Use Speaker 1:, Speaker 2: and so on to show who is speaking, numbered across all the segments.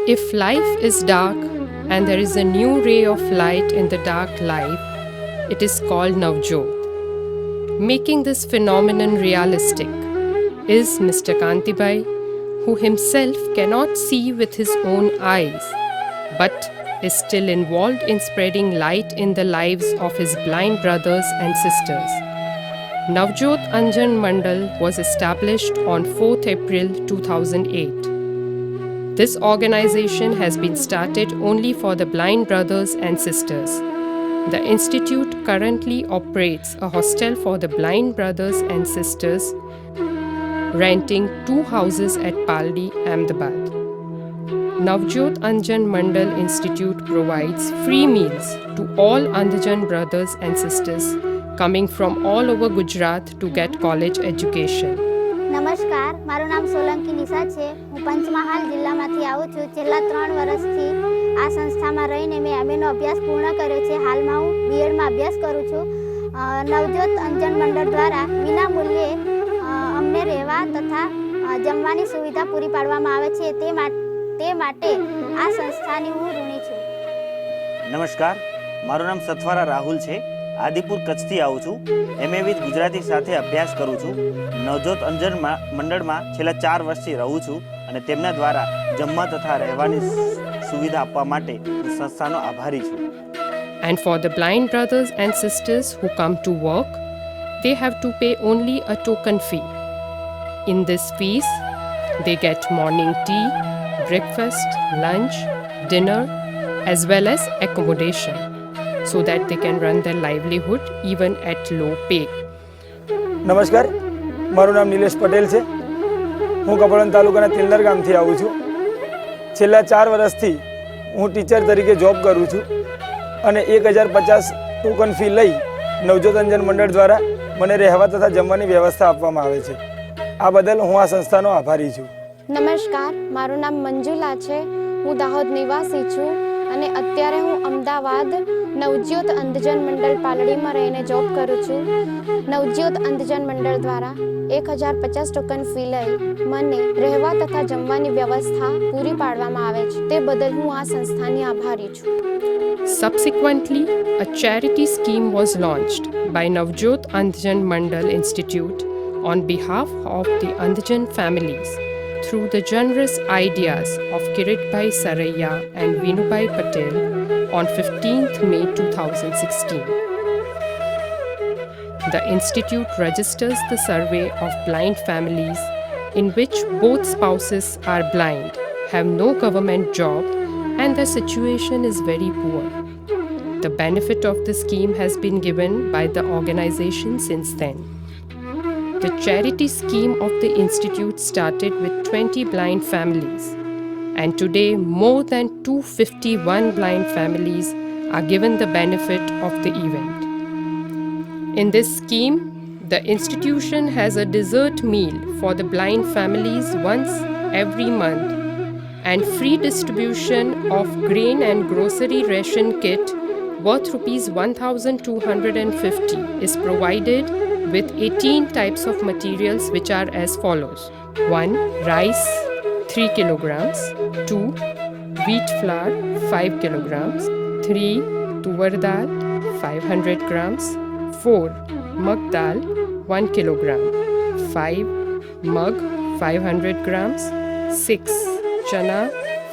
Speaker 1: If life is dark and there is a new ray of light in the dark life, it is called Navjot. Making this phenomenon realistic is Mr. Kantibai, who himself cannot see with his own eyes, but is still involved in spreading light in the lives of his blind brothers and sisters. Navjot Anjan Mandal was established on 4th April 2008. This organization has been started only for the blind brothers and sisters. The institute currently operates a hostel for the blind brothers and sisters, renting 2 houses at Paldi, Ahmedabad. Navjot Anjan Mandal Institute provides free meals to all Anjan brothers and sisters coming from all over Gujarat to get college education.
Speaker 2: નમસ્કાર, મારું નામ સોલંકી નિશા છે. હું પંચમહાલ જિલ્લામાંથી આવું છું. છેલ્લા 3 વર્ષથી આ સંસ્થામાં રહીને મેં એમએનો અભ્યાસ પૂર્ણ કર્યો છે. હાલમાં હું બીએડમાં અભ્યાસ કરું છું. નવજોત અંજન મંડળ દ્વારા વિના મૂલ્યે અમને રહેવા તથા જમવાની સુવિધા પૂરી પાડવામાં આવે છે. તે માટે આ સંસ્થાની હું ઋણી છું.
Speaker 3: નમસ્કાર, મારું નામ સથવારા રાહુલ છે. આદિપુર કચ્છથી આવું છું. એમએ વિથ ગુજરાતી સાથે અભ્યાસ કરું છું. નવજોત અંજન મંડળમાં છેલ્લા 4 વર્ષથી રહું છું અને તેમના દ્વારા જમવા તથા રહેવાની સુવિધા આપવા માટે હું સંસ્થાનો આભારી છું.
Speaker 1: And for the blind brothers and sisters who come to work, they have to pay only a token fee. In this fees, they get morning tea, breakfast, lunch, dinner, as well as accommodation, so that they can run their livelihood even at low pay.
Speaker 4: નમસ્કાર, મારું નામ નિલેશ પટેલ છે. હું કપડવંજ તાલુકાના તિલદર ગામથી આવું છું. છેલ્લા 4 વર્ષથી હું ટીચર તરીકે જોબ કરું છું અને 1050 ટોકન ફી લઈ નવજોત અંજન મંડળ દ્વારા મને રહેવા તથા જમવાની વ્યવસ્થા આપવામાં આવે છે. આ બદલ હું આ સંસ્થાનો આભારી છું.
Speaker 5: નમસ્કાર, મારું નામ મંજુલા છે. હું દાહોદ નિવાસી છું અને અત્યારે હું અમદાવાદ નવજ્યોત અંધજન મંડળ પાલડીમાં રહીને જોબ કરું છું. નવજ્યોત અંધજન મંડળ દ્વારા 1050 ટોકન ફી લઈ મને રહેવા તથા જમવાની વ્યવસ્થા પૂરી પાડવામાં આવે છે. તે બદલ હું આ સંસ્થાની આભારી છું.
Speaker 1: Subsequently, a charity scheme was launched by Navjot Anjan Mandal Institute on behalf of the Anjan families through the generous ideas of Kiritbhai Saraiya and Vinubai Patel on 15th May 2016. The institute registers the survey of blind families in which both spouses are blind, have no government job, and the situation is very poor. The benefit of the scheme has been given by the organization since then. The charity scheme of the institute started with 20 blind families, and today more than 251 blind families are given the benefit of the event. In this scheme, the institution has a dessert meal for the blind families once every month, and free distribution of grain and grocery ration kit worth rupees 1250 is provided with 18 types of materials which are as follows: 1. Rice 3 kilograms, 2. Wheat flour 5 kilograms, 3. Tuvar dal 500 grams, 4. Mug dal 1 kilogram, 5. Mug 500 grams, 6. Chana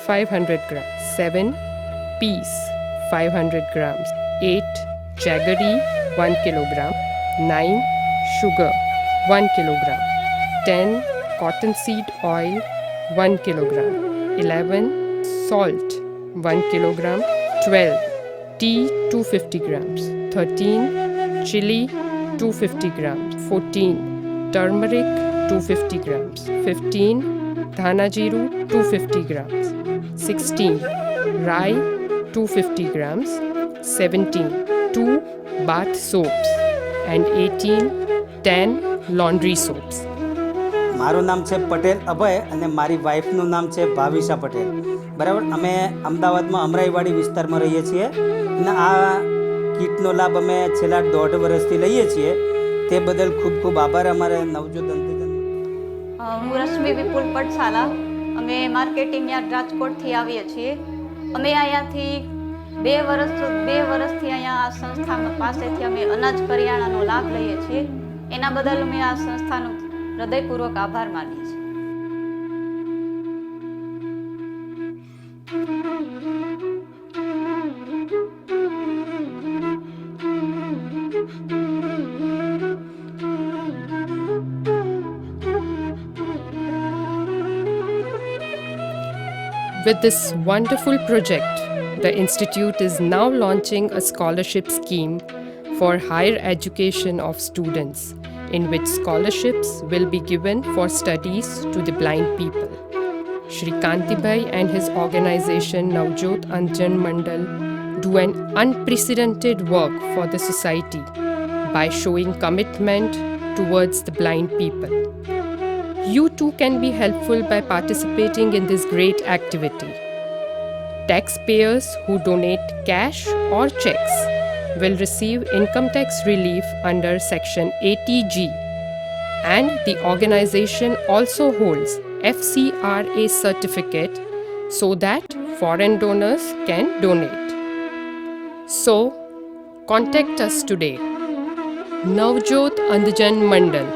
Speaker 1: 500 grams, 7. Peas 500 grams, 8. Jaggery 1 kilogram, 9. Sugar 1 kilogram, 10. Cottonseed oil 1 kilogram, 11. Salt 1 kilogram, 12. Tea 250 grams, 13. Chili 250 grams, 14. Turmeric 250 grams, 15. Dhana jeeru 250 grams, 16. Rye 250 grams, 17. 2 bath soaps, and 18. 10 laundry soaps.
Speaker 6: મારું નામ છે પટેલ અભય અને મારી વાઈફનું નામ છે ભાવિશા પટેલ. બરાબર, અમે અમદાવાદમાં અમરાઈવાડી વિસ્તારમાં રહીએ છીએ અને આ કીટનો લાભ અમે છેલ્લા 1.5 વર્ષથી લઈએ છીએ. તે બદલ ખૂબ ખૂબ આભાર અમારે નવજોત અંધજન.
Speaker 7: હું રશ્મિ વિપુલ પટસાલા અમે માર્કેટિંગ યાર્ડ રાજકોટથી આવીએ છીએ. અમે અહીંયાથી બે વર્ષથી અહીંયા આ સંસ્થા પાસેથી અમે અનાજ કરિયાણાનો લાભ લઈએ છીએ. એના બદલ અમે આ સંસ્થાનો હૃદયપૂર્વક આભાર માનીએ છીએ.
Speaker 1: With this wonderful project, the Institute is now launching a scholarship scheme for higher education of students, in which scholarships will be given for studies to the blind people. Shri Kantibai and his organization Navjot Anjan Mandal do an unprecedented work for the society by showing commitment towards the blind people. You too can be helpful by participating in this great activity. Taxpayers who donate cash or checks will receive income tax relief under Section 80G, and the organization also holds FCRA certificate so that foreign donors can donate. So, contact us today. Navjot Anjan Mandal,